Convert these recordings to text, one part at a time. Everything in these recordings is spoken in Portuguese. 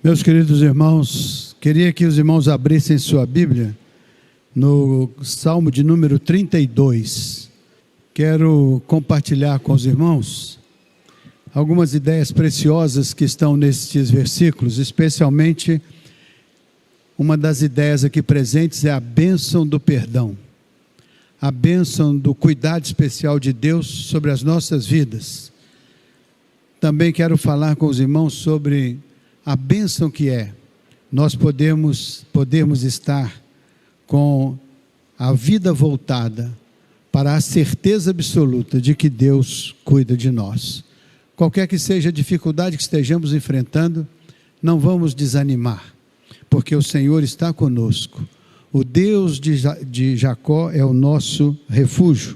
Meus queridos irmãos, queria que os irmãos abrissem sua Bíblia no Salmo de número 32. Quero compartilhar com os irmãos algumas ideias preciosas que estão nestes versículos, especialmente uma das ideias aqui presentes é a bênção do perdão, a bênção do cuidado especial de Deus sobre as nossas vidas. Também quero falar com os irmãos sobre a bênção que é nós podermos estar com a vida voltada para a certeza absoluta de que Deus cuida de nós. Qualquer que seja a dificuldade que estejamos enfrentando, não vamos desanimar, porque o Senhor está conosco. O Deus de Jacó é o nosso refúgio,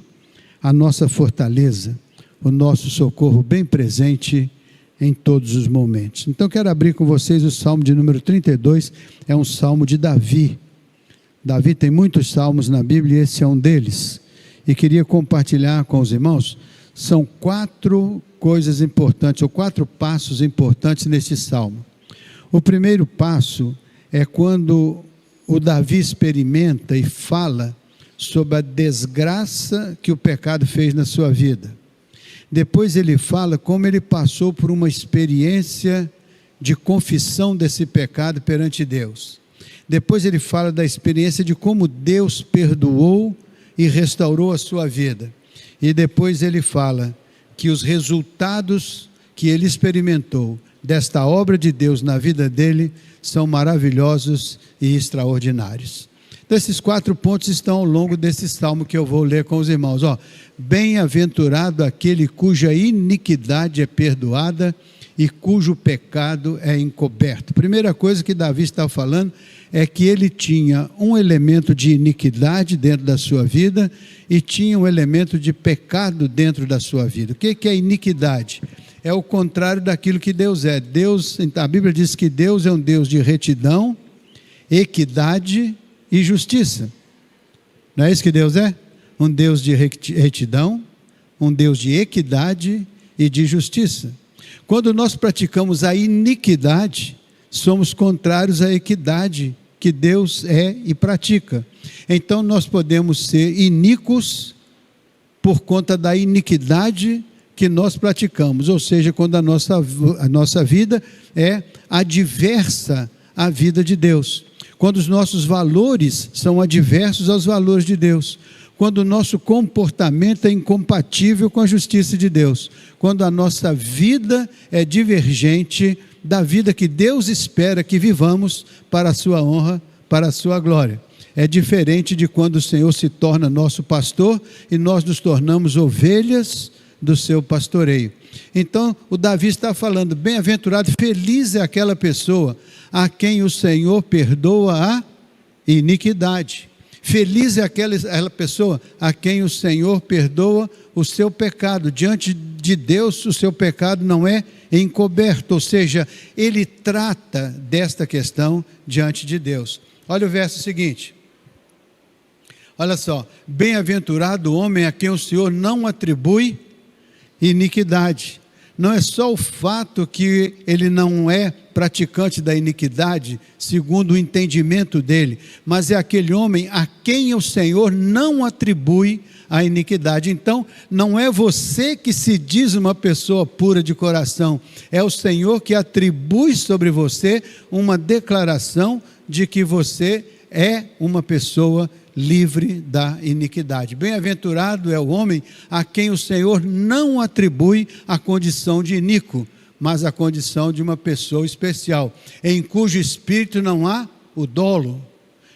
a nossa fortaleza, o nosso socorro bem presente em todos os momentos. Então quero abrir com vocês o Salmo de número 32, é um Salmo de Davi. Davi tem muitos salmos na Bíblia e esse é um deles. E queria compartilhar com os irmãos, são 4 coisas importantes, ou 4 passos importantes neste Salmo. O primeiro passo é quando o Davi experimenta e fala sobre a desgraça que o pecado fez na sua vida. Depois ele fala como ele passou por uma experiência de confissão desse pecado perante Deus. Depois ele fala da experiência de como Deus perdoou e restaurou a sua vida. E depois ele fala que os resultados que ele experimentou desta obra de Deus na vida dele são maravilhosos e extraordinários. Então, esses 4 pontos estão ao longo desse salmo que eu vou ler com os irmãos. Bem-aventurado aquele cuja iniquidade é perdoada e cujo pecado é encoberto. Primeira coisa que Davi está falando é que ele tinha um elemento de iniquidade dentro da sua vida e tinha um elemento de pecado dentro da sua vida. O que é iniquidade? É o contrário daquilo que Deus é. A Bíblia diz que Deus é um Deus de retidão, equidade e justiça. Não é isso que Deus é? Um Deus de retidão, um Deus de equidade e de justiça. Quando nós praticamos a iniquidade, somos contrários à equidade que Deus é e pratica. Então nós podemos ser iníquos por conta da iniquidade que nós praticamos, ou seja, quando a nossa vida é adversa à vida de Deus. Quando os nossos valores são adversos aos valores de Deus, quando o nosso comportamento é incompatível com a justiça de Deus, quando a nossa vida é divergente da vida que Deus espera que vivamos para a sua honra, para a sua glória. É diferente de quando o Senhor se torna nosso pastor e nós nos tornamos ovelhas do seu pastoreio. Então o Davi está falando, bem-aventurado, feliz é aquela pessoa a quem o Senhor perdoa a iniquidade. Feliz é aquela pessoa a quem o Senhor perdoa o seu pecado. Diante de Deus, o seu pecado não é encoberto, ou seja, ele trata desta questão diante de Deus. Olha o verso seguinte. Olha só, bem-aventurado o homem a quem o Senhor não atribui iniquidade. Não é só o fato que ele não é praticante da iniquidade, segundo o entendimento dele, mas é aquele homem a quem o Senhor não atribui a iniquidade. Então, não é você que se diz uma pessoa pura de coração, é o Senhor que atribui sobre você uma declaração de que você é uma pessoa livre da iniquidade. Bem-aventurado é o homem a quem o Senhor não atribui a condição de iníquo, mas a condição de uma pessoa especial, em cujo espírito não há o dolo,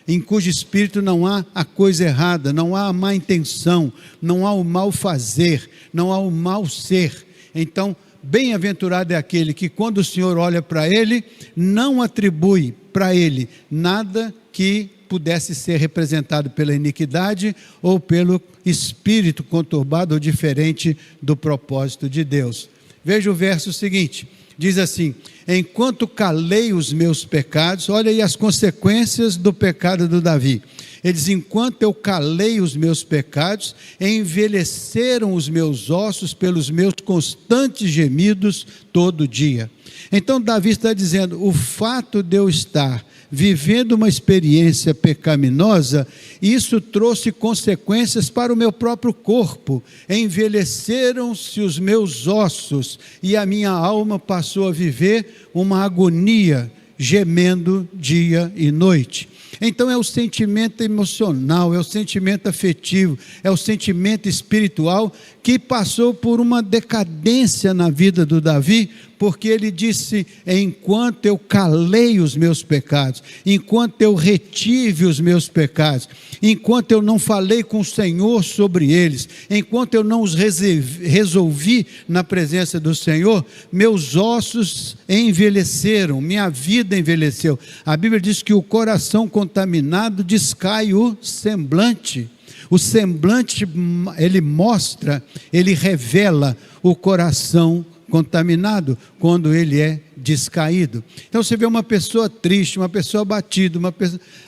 em cujo espírito não há a coisa errada, não há a má intenção, não há o mal fazer, não há o mal ser. Então, bem-aventurado é aquele que, quando o Senhor olha para ele, não atribui para ele nada que pudesse ser representado pela iniquidade ou pelo espírito conturbado ou diferente do propósito de Deus. Veja o verso seguinte, diz assim, enquanto calei os meus pecados, olha aí as consequências do pecado do Davi, Ele diz: enquanto eu calei os meus pecados, envelheceram os meus ossos pelos meus constantes gemidos todo dia. Então Davi está dizendo: o fato de eu estar vivendo uma experiência pecaminosa, isso trouxe consequências para o meu próprio corpo. Envelheceram-se os meus ossos e a minha alma passou a viver uma agonia, gemendo dia e noite. Então é o sentimento emocional, é o sentimento afetivo, é o sentimento espiritual que passou por uma decadência na vida do Davi, porque ele disse: enquanto eu calei os meus pecados, enquanto eu retive os meus pecados, enquanto eu não falei com o Senhor sobre eles, enquanto eu não os resolvi na presença do Senhor, meus ossos envelheceram, minha vida envelheceu. A Bíblia diz que o coração contaminado descai o semblante. O semblante, ele mostra, ele revela o coração contaminado quando ele é descaído. Então você vê uma pessoa triste, uma pessoa abatida,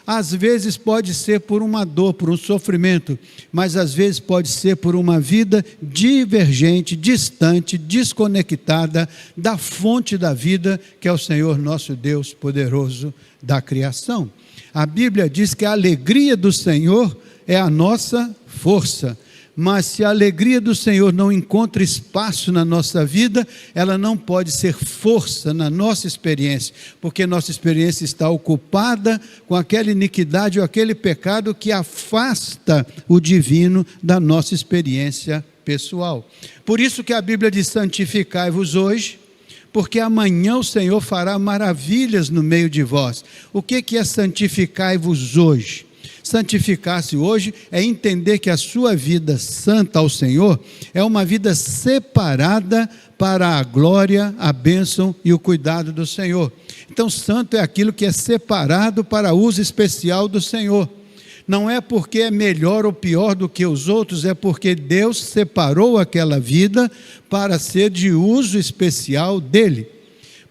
às vezes pode ser por uma dor, por um sofrimento, mas às vezes pode ser por uma vida divergente, distante, desconectada da fonte da vida, que é o Senhor nosso Deus poderoso da criação. A Bíblia diz que a alegria do Senhor é a nossa força. Mas se a alegria do Senhor não encontra espaço na nossa vida, ela não pode ser força na nossa experiência, porque nossa experiência está ocupada com aquela iniquidade ou aquele pecado que afasta o divino da nossa experiência pessoal. Por isso que a Bíblia diz: santificai-vos hoje, porque amanhã o Senhor fará maravilhas no meio de vós. O que é santificai-vos hoje? Santificar-se hoje é entender que a sua vida santa ao Senhor é uma vida separada para a glória, a bênção e o cuidado do Senhor. Então, santo é aquilo que é separado para uso especial do Senhor. Não é porque é melhor ou pior do que os outros, é porque Deus separou aquela vida para ser de uso especial dele.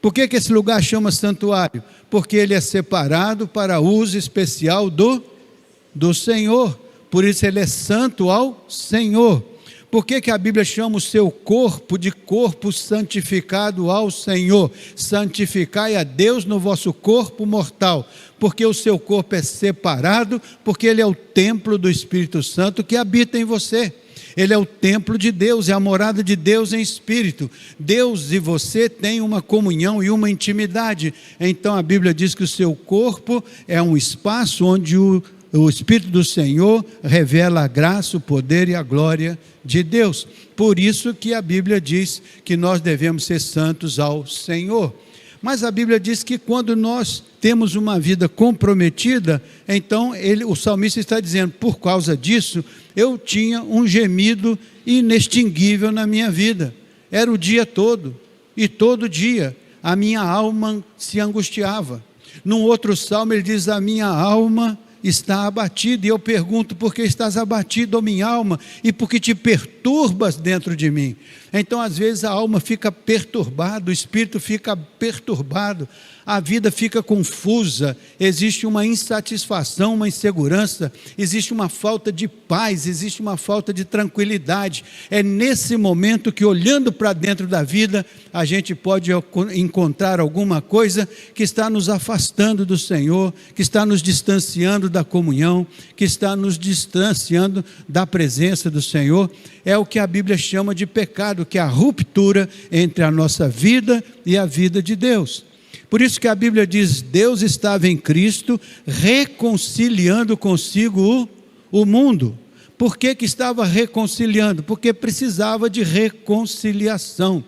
Por que esse lugar chama santuário? Porque ele é separado para uso especial do Senhor, por isso ele é santo ao Senhor. Por que a Bíblia chama o seu corpo de corpo santificado ao Senhor? Santificai a Deus no vosso corpo mortal, porque o seu corpo é separado, porque ele é o templo do Espírito Santo que habita em você. Ele é o templo de Deus, é a morada de Deus em espírito. Deus e você têm uma comunhão e uma intimidade. Então a Bíblia diz que o seu corpo é um espaço onde o Espírito do Senhor revela a graça, o poder e a glória de Deus. Por isso que a Bíblia diz que nós devemos ser santos ao Senhor. Mas a Bíblia diz que quando nós temos uma vida comprometida, então o salmista está dizendo: por causa disso, eu tinha um gemido inextinguível na minha vida. Era o dia todo, e todo dia a minha alma se angustiava. Num outro salmo ele diz: a minha alma está abatida. E eu pergunto: por que estás abatido, ó minha alma? E por que te perturbas dentro de mim? Então às vezes a alma fica perturbada, o espírito fica perturbado, a vida fica confusa, existe uma insatisfação, uma insegurança, existe uma falta de paz, existe uma falta de tranquilidade. É nesse momento que, olhando para dentro da vida, a gente pode encontrar alguma coisa que está nos afastando do Senhor, que está nos distanciando da comunhão, que está nos distanciando da presença do Senhor. É o que a Bíblia chama de pecado, que é a ruptura entre a nossa vida e a vida de Deus. Por isso que a Bíblia diz: Deus estava em Cristo reconciliando consigo o mundo. Por que estava reconciliando? Porque precisava de reconciliação.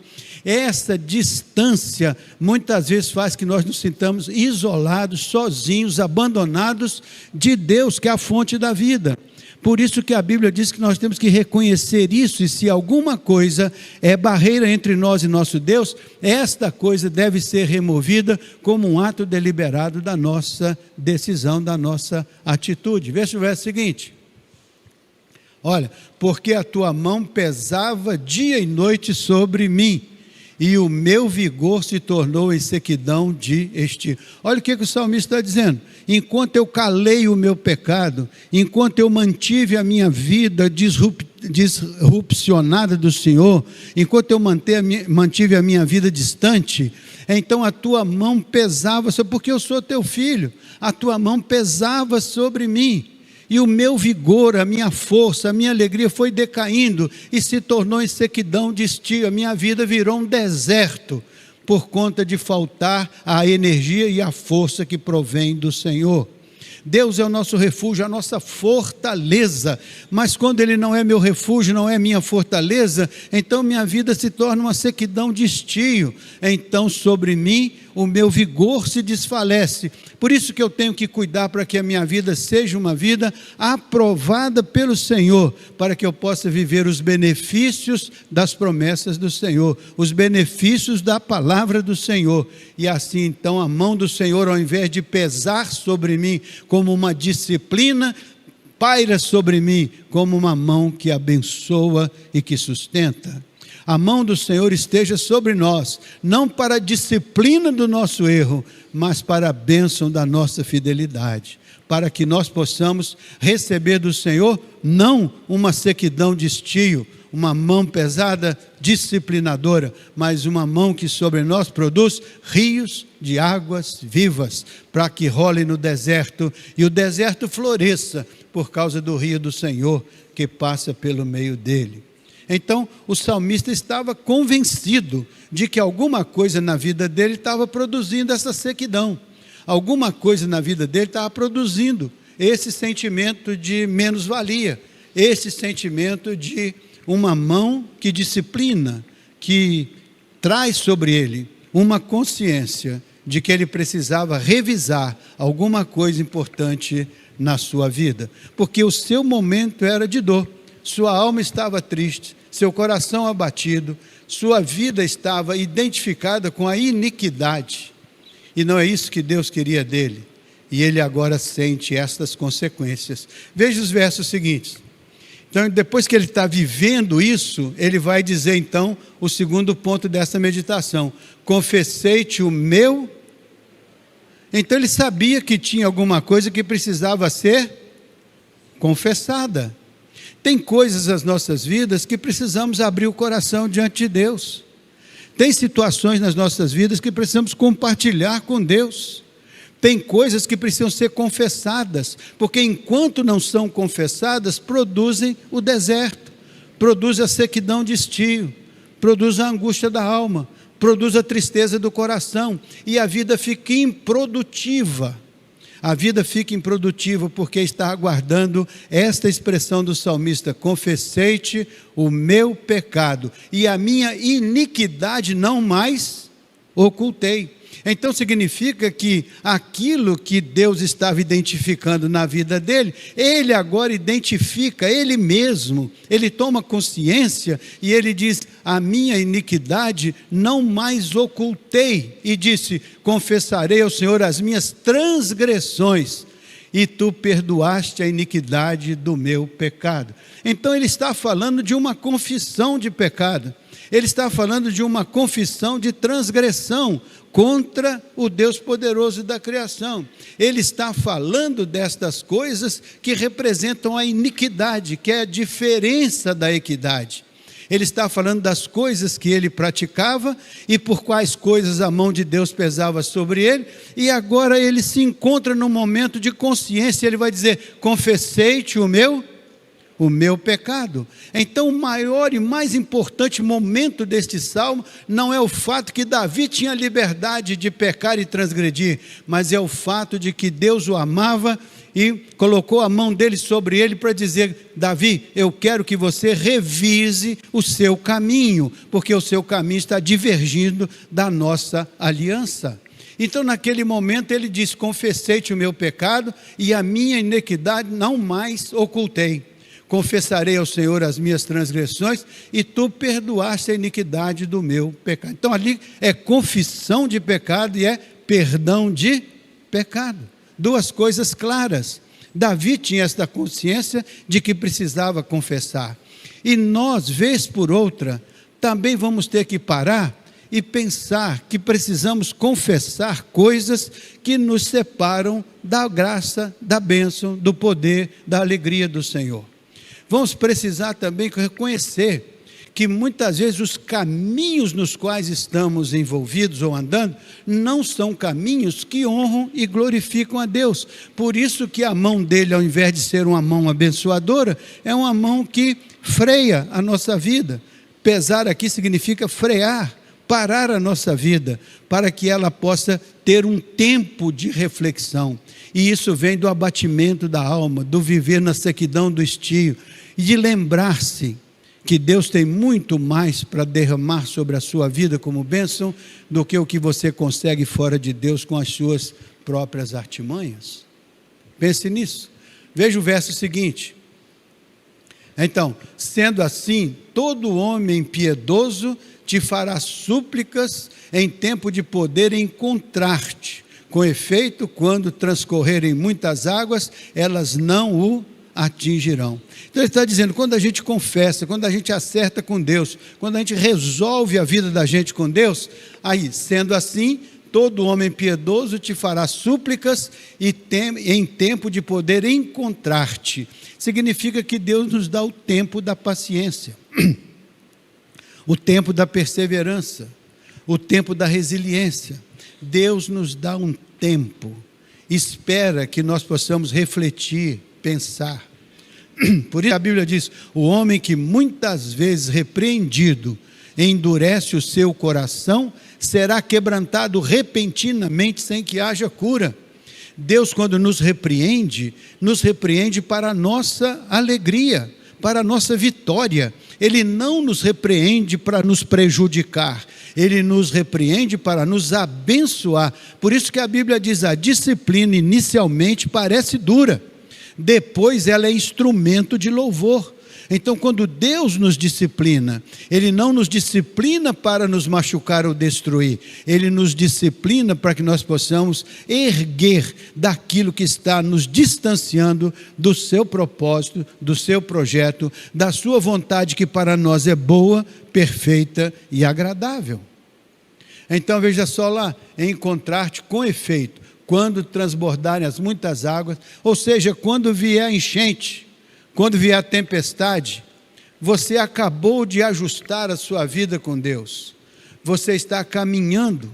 Essa distância muitas vezes faz que nós nos sintamos isolados, sozinhos, abandonados de Deus, que é a fonte da vida. Por isso que a Bíblia diz que nós temos que reconhecer isso, e se alguma coisa é barreira entre nós e nosso Deus, esta coisa deve ser removida como um ato deliberado da nossa decisão, da nossa atitude. Veja o verso seguinte. Olha: porque a tua mão pesava dia e noite sobre mim, e o meu vigor se tornou em sequidão de estio. Olha o que o salmista está dizendo: enquanto eu calei o meu pecado, enquanto eu mantive a minha vida disrupcionada do Senhor, enquanto eu mantive a minha vida distante, então a tua mão pesava porque eu sou teu filho, a tua mão pesava sobre mim, e o meu vigor, a minha força, a minha alegria foi decaindo e se tornou em sequidão de estio. A minha vida virou um deserto por conta de faltar a energia e a força que provém do Senhor. Deus é o nosso refúgio, a nossa fortaleza, mas quando Ele não é meu refúgio, não é minha fortaleza, então minha vida se torna uma sequidão de estio, então sobre mim o meu vigor se desfalece. Por isso que eu tenho que cuidar para que a minha vida seja uma vida aprovada pelo Senhor, para que eu possa viver os benefícios das promessas do Senhor, os benefícios da palavra do Senhor, e assim então a mão do Senhor, ao invés de pesar sobre mim como uma disciplina, paira sobre mim como uma mão que abençoa e que sustenta. A mão do Senhor esteja sobre nós, não para a disciplina do nosso erro, mas para a bênção da nossa fidelidade, para que nós possamos receber do Senhor, não uma sequidão de estio, uma mão pesada, disciplinadora, mas uma mão que sobre nós produz rios de águas vivas, para que role no deserto, e o deserto floresça, por causa do rio do Senhor, que passa pelo meio dele. Então, o salmista estava convencido de que alguma coisa na vida dele estava produzindo essa sequidão. Alguma coisa na vida dele estava produzindo esse sentimento de menos-valia, esse sentimento de uma mão que disciplina, que traz sobre ele uma consciência de que ele precisava revisar alguma coisa importante na sua vida, porque o seu momento era de dor. Sua alma estava triste, seu coração abatido, sua vida estava identificada com a iniquidade, e não é isso que Deus queria dele, e ele agora sente estas consequências. Veja os versos seguintes. Então, depois que ele está vivendo isso, ele vai dizer então o segundo ponto dessa meditação: confessei-te o meu. Então ele sabia que tinha alguma coisa que precisava ser confessada. Tem coisas nas nossas vidas que precisamos abrir o coração diante de Deus. Tem situações nas nossas vidas que precisamos compartilhar com Deus. Tem coisas que precisam ser confessadas, porque enquanto não são confessadas, produzem o deserto, produzem a sequidão de estio, produzem a angústia da alma, produzem a tristeza do coração, e a vida fica improdutiva. A vida fica improdutiva porque está aguardando esta expressão do salmista: confessei-te o meu pecado, e a minha iniquidade não mais ocultei. Então significa que aquilo que Deus estava identificando na vida dele, ele agora identifica ele mesmo, ele toma consciência e ele diz: a minha iniquidade não mais ocultei, e disse: confessarei ao Senhor as minhas transgressões, e tu perdoaste a iniquidade do meu pecado. Então ele está falando de uma confissão de pecado, ele está falando de uma confissão de transgressão contra o Deus poderoso da criação. Ele está falando destas coisas que representam a iniquidade, que é a diferença da equidade. Ele está falando das coisas que ele praticava e por quais coisas a mão de Deus pesava sobre ele, e agora ele se encontra num momento de consciência. Ele vai dizer: confessei-te o meu pecado. Então o maior e mais importante momento deste salmo não é o fato que Davi tinha liberdade de pecar e transgredir, mas é o fato de que Deus o amava e colocou a mão dele sobre ele para dizer: Davi, eu quero que você revise o seu caminho, porque o seu caminho está divergindo da nossa aliança. Então naquele momento ele diz: confessei-te o meu pecado e a minha iniquidade não mais ocultei. Confessarei ao Senhor as minhas transgressões, e tu perdoaste a iniquidade do meu pecado. Então ali é confissão de pecado e é perdão de pecado. Duas coisas claras. Davi tinha esta consciência de que precisava confessar. E nós, vez por outra, também vamos ter que parar e pensar que precisamos confessar coisas que nos separam da graça, da bênção, do poder, da alegria do Senhor. Vamos precisar também reconhecer que muitas vezes os caminhos nos quais estamos envolvidos ou andando não são caminhos que honram e glorificam a Deus. Por isso que a mão dele, ao invés de ser uma mão abençoadora, é uma mão que freia a nossa vida. Pesar aqui significa frear, parar a nossa vida, para que ela possa ter um tempo de reflexão. E isso vem do abatimento da alma, do viver na sequidão do estio, e de lembrar-se que Deus tem muito mais para derramar sobre a sua vida como bênção do que o que você consegue fora de Deus com as suas próprias artimanhas. Pense nisso. Veja o verso seguinte. Então, sendo assim, todo homem piedoso te fará súplicas em tempo de poder encontrar-te. Com efeito, quando transcorrerem muitas águas, elas não o atingirão. Então ele está dizendo, quando a gente confessa, quando a gente acerta com Deus, quando a gente resolve a vida da gente com Deus, aí, sendo assim, todo homem piedoso te fará súplicas em tempo de poder encontrar-te. Significa que Deus nos dá o tempo da paciência, o tempo da perseverança, o tempo da resiliência. Deus nos dá um tempo, espera que nós possamos refletir, pensar. Por isso a Bíblia diz, o homem que muitas vezes repreendido endurece o seu coração, será quebrantado repentinamente sem que haja cura. Deus, quando nos repreende para a nossa alegria, para a nossa vitória. Ele não nos repreende para nos prejudicar, Ele nos repreende para nos abençoar. Por isso que a Bíblia diz, a disciplina inicialmente parece dura, depois ela é instrumento de louvor. Então, quando Deus nos disciplina, Ele não nos disciplina para nos machucar ou destruir, Ele nos disciplina para que nós possamos erguer daquilo que está nos distanciando do seu propósito, do seu projeto, da sua vontade que para nós é boa, perfeita e agradável. Então, veja só lá, encontrar-te com efeito, quando transbordarem as muitas águas, ou seja, quando vier a enchente, quando vier a tempestade, você acabou de ajustar a sua vida com Deus. Você está caminhando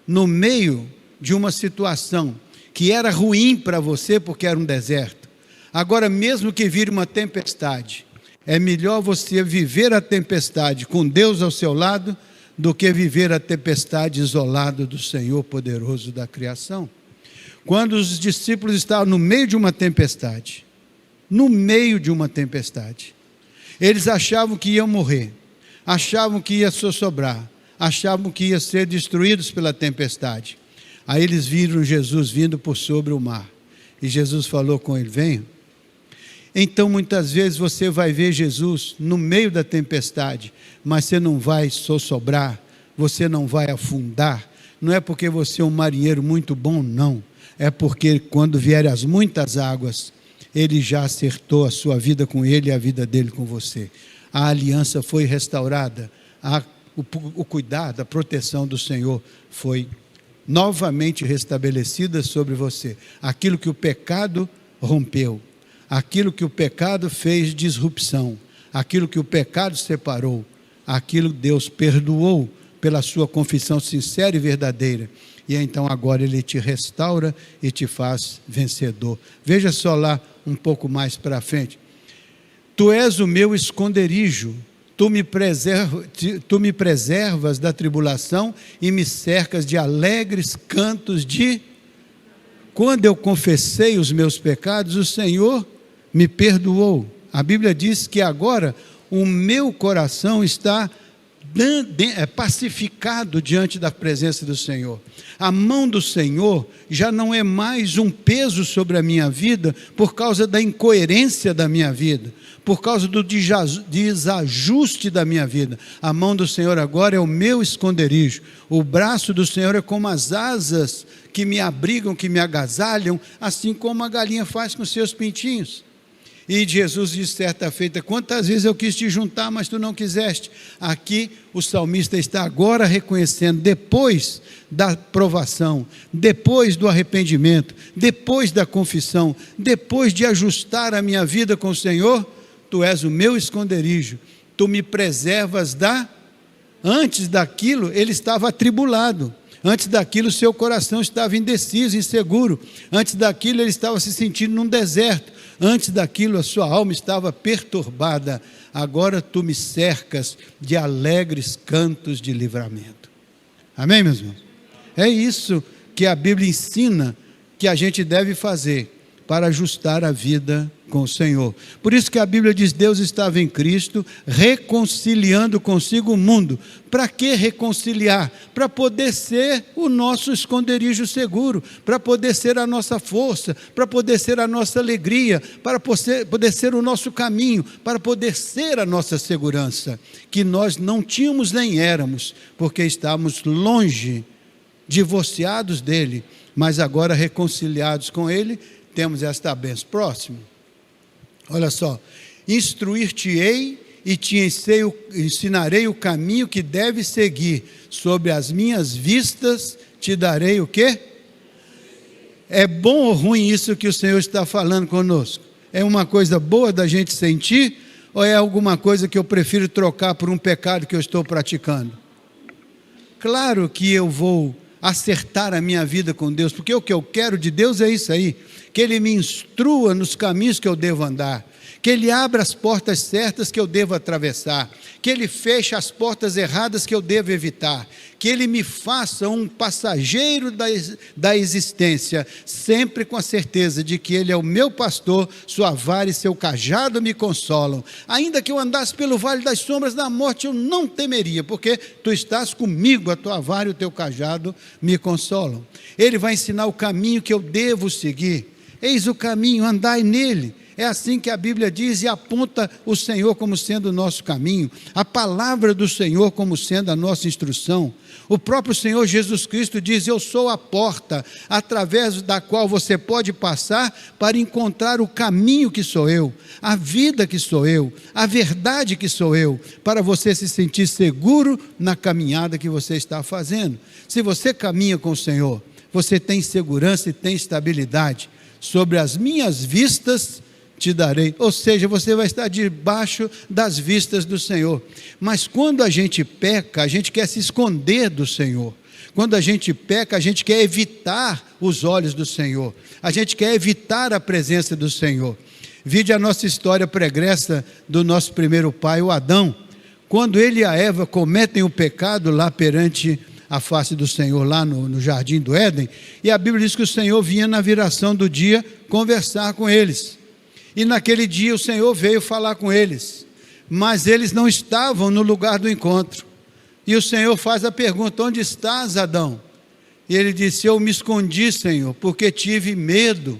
no meio de uma situação que era ruim para você porque era um deserto. Agora, mesmo que vire uma tempestade, é melhor você viver a tempestade com Deus ao seu lado do que viver a tempestade isolado do Senhor poderoso da criação. Quando os discípulos estavam no meio de uma tempestade, eles achavam que iam morrer, achavam que ia sossobrar, achavam que ia ser destruídos pela tempestade. Aí eles viram Jesus vindo por sobre o mar, e Jesus falou com ele, venha. Então muitas vezes você vai ver Jesus no meio da tempestade, mas você não vai sossobrar, você não vai afundar, não é porque você é um marinheiro muito bom, não, é porque quando vierem as muitas águas, Ele já acertou a sua vida com Ele e a vida dele com você. A aliança foi restaurada, o cuidado, a proteção do Senhor foi novamente restabelecida sobre você. Aquilo que o pecado rompeu, aquilo que o pecado fez disrupção, aquilo que o pecado separou, aquilo que Deus perdoou pela sua confissão sincera e verdadeira. E então agora Ele te restaura e te faz vencedor. Veja só lá um pouco mais para frente. Tu és o meu esconderijo, tu me preservas da tribulação e me cercas de alegres cantos de... Quando eu confessei os meus pecados, o Senhor me perdoou. A Bíblia diz que agora o meu coração está pacificado diante da presença do Senhor. A mão do Senhor já não é mais um peso sobre a minha vida por causa da incoerência da minha vida, por causa do desajuste da minha vida. A mão do Senhor agora é o meu esconderijo. O braço do Senhor é como as asas que me abrigam, que me agasalham, assim como a galinha faz com seus pintinhos. E Jesus disse certa feita: quantas vezes eu quis te juntar, mas tu não quiseste. Aqui o salmista está agora reconhecendo, depois da provação, depois do arrependimento, depois da confissão, depois de ajustar a minha vida com o Senhor, tu és o meu esconderijo, tu me preservas da... Antes daquilo ele estava atribulado, antes daquilo seu coração estava indeciso, inseguro, antes daquilo ele estava se sentindo num deserto, antes daquilo a sua alma estava perturbada. Agora tu me cercas de alegres cantos de livramento. Amém, meus irmãos? É isso que a Bíblia ensina que a gente deve fazer para ajustar a vida com o Senhor. Por isso que a Bíblia diz: Deus estava em Cristo reconciliando consigo o mundo. Para que reconciliar? Para poder ser o nosso esconderijo seguro, para poder ser a nossa força, para poder ser a nossa alegria, para poder ser o nosso caminho, para poder ser a nossa segurança, que nós não tínhamos nem éramos, porque estávamos longe, divorciados dele, mas agora reconciliados com ele, temos esta bênção. Próximo. Olha só: instruir-te-ei e te ensinarei o caminho que deves seguir, sobre as minhas vistas te darei o quê? É bom ou ruim isso que o Senhor está falando conosco? É uma coisa boa da gente sentir, ou é alguma coisa que eu prefiro trocar por um pecado que eu estou praticando? Claro que eu vou acertar a minha vida com Deus, porque o que eu quero de Deus é isso aí, que Ele me instrua nos caminhos que eu devo andar, que Ele abra as portas certas que eu devo atravessar, que Ele feche as portas erradas que eu devo evitar, que Ele me faça um passageiro da existência, sempre com a certeza de que Ele é o meu pastor, sua vara e seu cajado me consolam. Ainda que eu andasse pelo vale das sombras da morte, eu não temeria, porque tu estás comigo, a tua vara e o teu cajado me consolam. Ele vai ensinar o caminho que eu devo seguir. Eis o caminho, andai nele. É assim que a Bíblia diz, e aponta o Senhor como sendo o nosso caminho, a palavra do Senhor como sendo a nossa instrução. O próprio Senhor Jesus Cristo diz: eu sou a porta, através da qual você pode passar para encontrar o caminho que sou eu, a vida que sou eu, a verdade que sou eu, para você se sentir seguro na caminhada que você está fazendo. Se você caminha com o Senhor, você tem segurança e tem estabilidade. Sobre as minhas vistas te darei, ou seja, você vai estar debaixo das vistas do Senhor. Mas quando a gente peca, a gente quer se esconder do Senhor. Quando a gente peca, a gente quer evitar os olhos do Senhor, a gente quer evitar a presença do Senhor. Vide a nossa história pregressa do nosso primeiro pai, o Adão, quando ele e a Eva cometem o pecado lá perante a face do Senhor, lá no jardim do Éden, e a Bíblia diz que o Senhor vinha na viração do dia conversar com eles. E naquele dia o Senhor veio falar com eles, mas eles não estavam no lugar do encontro. E o Senhor faz a pergunta: onde estás, Adão? E ele disse: eu me escondi, Senhor, porque tive medo.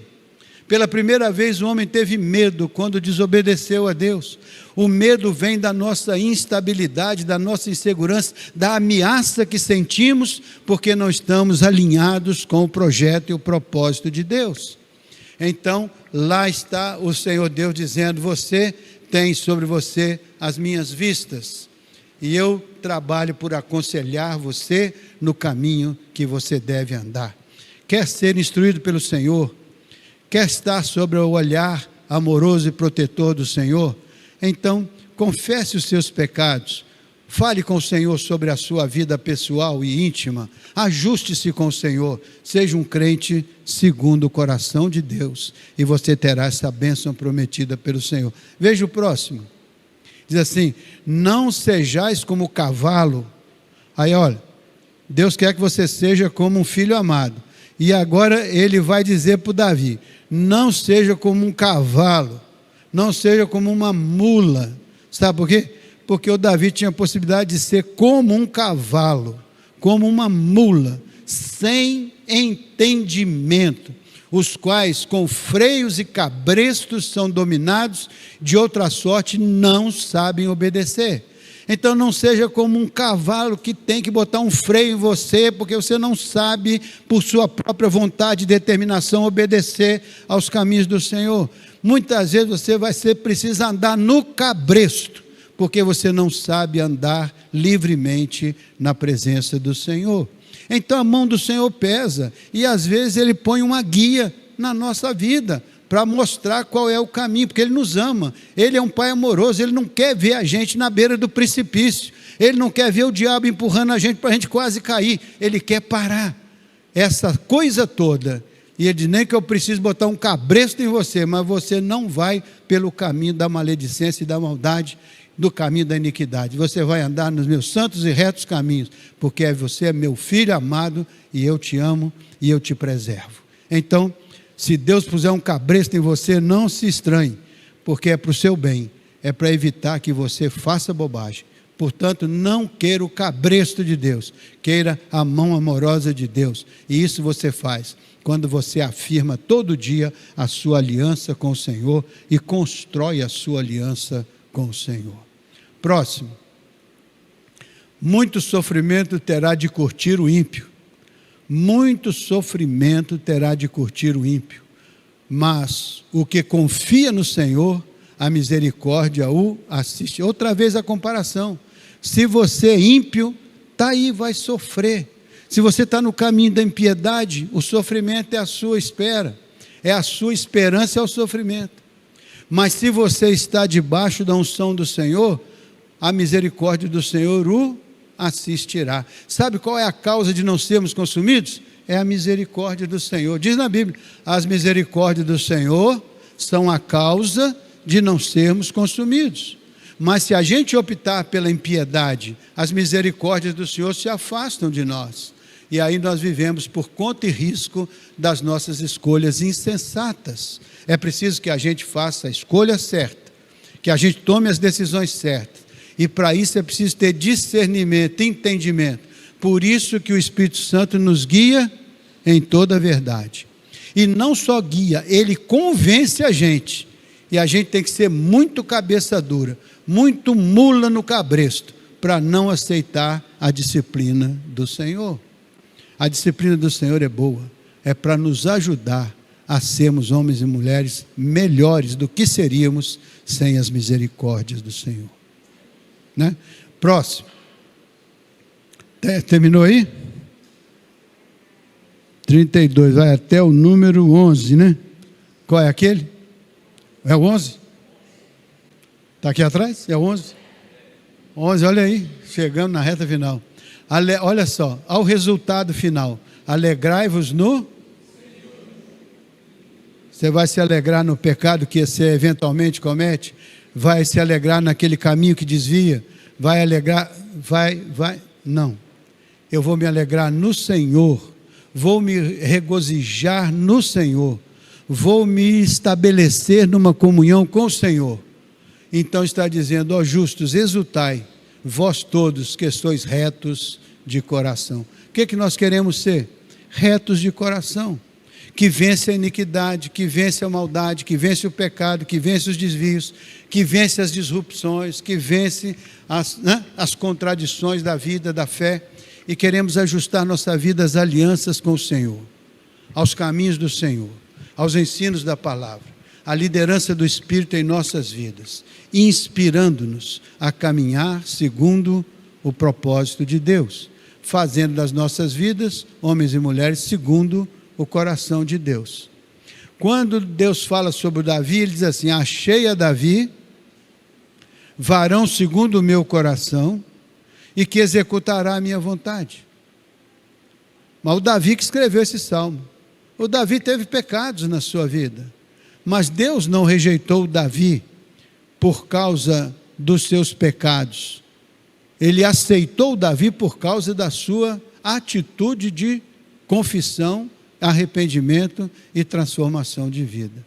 Pela primeira vez o homem teve medo quando desobedeceu a Deus. O medo vem da nossa instabilidade, da nossa insegurança, da ameaça que sentimos, porque não estamos alinhados com o projeto e o propósito de Deus. Então, lá está o Senhor Deus dizendo: você tem sobre você as minhas vistas, e eu trabalho por aconselhar você no caminho que você deve andar. Quer ser instruído pelo Senhor? Quer estar sobre o olhar amoroso e protetor do Senhor? Então, confesse os seus pecados, fale com o Senhor sobre a sua vida pessoal e íntima, ajuste-se com o Senhor, seja um crente segundo o coração de Deus, e você terá essa bênção prometida pelo Senhor. Veja o próximo, diz assim: não sejais como o cavalo. Aí olha, Deus quer que você seja como um filho amado, e agora ele vai dizer para o Davi: não seja como um cavalo, não seja como uma mula. Sabe por quê? Porque o Davi tinha a possibilidade de ser como um cavalo, como uma mula, sem entendimento, os quais com freios e cabrestos são dominados, de outra sorte não sabem obedecer. Então não seja como um cavalo que tem que botar um freio em você, porque você não sabe, por sua própria vontade e determinação, obedecer aos caminhos do Senhor. Muitas vezes você precisa andar no cabresto, porque você não sabe andar livremente na presença do Senhor. Então a mão do Senhor pesa, e às vezes Ele põe uma guia na nossa vida, para mostrar qual é o caminho, porque Ele nos ama, Ele é um Pai amoroso, Ele não quer ver a gente na beira do precipício, Ele não quer ver o diabo empurrando a gente para a gente quase cair, Ele quer parar essa coisa toda, e Ele diz, nem que eu preciso botar um cabresto em você, mas você não vai pelo caminho da maledicência e da maldade, do caminho da iniquidade, você vai andar nos meus santos e retos caminhos, porque você é meu filho amado, e eu te amo, e eu te preservo. Então, se Deus puser um cabresto em você, não se estranhe, porque é para o seu bem, é para evitar que você faça bobagem. Portanto, não queira o cabresto de Deus, queira a mão amorosa de Deus, e isso você faz quando você afirma todo dia a sua aliança com o Senhor e constrói a sua aliança com o Senhor. Próximo. Muito sofrimento terá de curtir o ímpio. Muito sofrimento terá de curtir o ímpio, mas o que confia no Senhor, a misericórdia o assiste. Outra vez a comparação, se você é ímpio, está aí, vai sofrer. Se você está no caminho da impiedade, o sofrimento é a sua espera, é a sua esperança, é o sofrimento. Mas se você está debaixo da unção do Senhor, a misericórdia do Senhor o assistirá. Sabe qual é a causa de não sermos consumidos? É a misericórdia do Senhor. Diz na Bíblia, as misericórdias do Senhor são a causa de não sermos consumidos. Mas se a gente optar pela impiedade, as misericórdias do Senhor se afastam de nós. E aí nós vivemos por conta e risco das nossas escolhas insensatas. É preciso que a gente faça a escolha certa, que a gente tome as decisões certas. E para isso é preciso ter discernimento, entendimento. Por isso que o Espírito Santo nos guia em toda a verdade. E não só guia, ele convence a gente. E a gente tem que ser muito cabeça dura, muito mula no cabresto, para não aceitar a disciplina do Senhor. A disciplina do Senhor é boa, é para nos ajudar a sermos homens e mulheres melhores do que seríamos sem as misericórdias do Senhor. Né? Próximo. Terminou aí? 32, vai até o número 11, né? Qual é aquele? É o 11? Está aqui atrás? É o 11? 11, olha aí, chegando na reta final. Olha só, ao resultado final. Alegrai-vos no... Você vai se alegrar no pecado que você eventualmente comete? Vai se alegrar naquele caminho que desvia? Vai alegrar? Não. Eu vou me alegrar no Senhor. Vou me regozijar no Senhor. Vou me estabelecer numa comunhão com o Senhor. Então está dizendo, ó justos, exultai, vós todos que sois retos de coração. O que nós queremos ser? Retos de coração. Que vence a iniquidade, que vence a maldade, que vence o pecado, que vence os desvios, que vence as disrupções, que vence as contradições da vida, da fé, e queremos ajustar nossa vida às alianças com o Senhor, aos caminhos do Senhor, aos ensinos da palavra, à liderança do Espírito em nossas vidas, inspirando-nos a caminhar segundo o propósito de Deus, fazendo das nossas vidas, homens e mulheres, segundo o coração de Deus. Quando Deus fala sobre Davi, ele diz assim, achei a Davi, varão segundo o meu coração, e que executará a minha vontade. Mas o Davi que escreveu esse salmo. O Davi teve pecados na sua vida, mas Deus não rejeitou o Davi por causa dos seus pecados. Ele aceitou o Davi por causa da sua atitude de confissão, arrependimento e transformação de vida.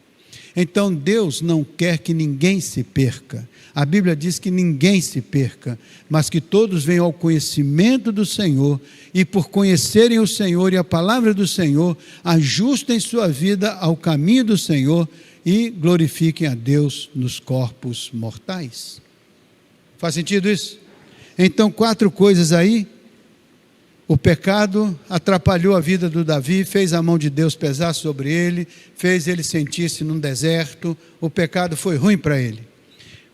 Então Deus não quer que ninguém se perca. A Bíblia diz que ninguém se perca, mas que todos venham ao conhecimento do Senhor, e por conhecerem o Senhor e a palavra do Senhor, ajustem sua vida ao caminho do Senhor e glorifiquem a Deus nos corpos mortais. Faz sentido isso? Então, 4 coisas aí. O pecado atrapalhou a vida do Davi, fez a mão de Deus pesar sobre ele, fez ele sentir-se num deserto. O pecado foi ruim para ele,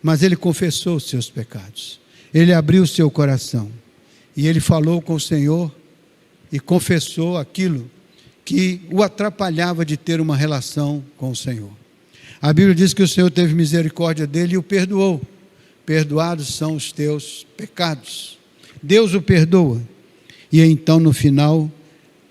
mas ele confessou os seus pecados. Ele abriu o seu coração e ele falou com o Senhor e confessou aquilo que o atrapalhava de ter uma relação com o Senhor. A Bíblia diz que o Senhor teve misericórdia dele e o perdoou. Perdoados são os teus pecados. Deus o perdoa. E então no final,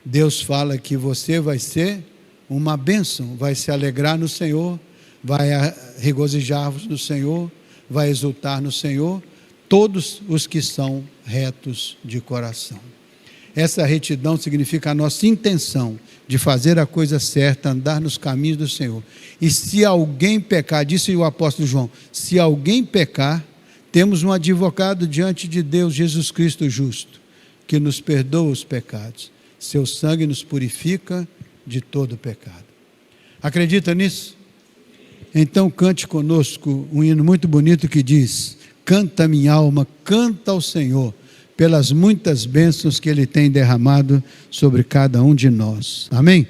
Deus fala que você vai ser uma bênção, vai se alegrar no Senhor, vai regozijar-vos no Senhor, vai exultar no Senhor, todos os que são retos de coração. Essa retidão significa a nossa intenção de fazer a coisa certa, andar nos caminhos do Senhor. E se alguém pecar, disse o apóstolo João, se alguém pecar, temos um advogado diante de Deus, Jesus Cristo justo, que nos perdoa os pecados. Seu sangue nos purifica de todo pecado. Acredita nisso? Então cante conosco um hino muito bonito que diz: canta minha alma, canta ao Senhor, pelas muitas bênçãos que Ele tem derramado sobre cada um de nós. Amém?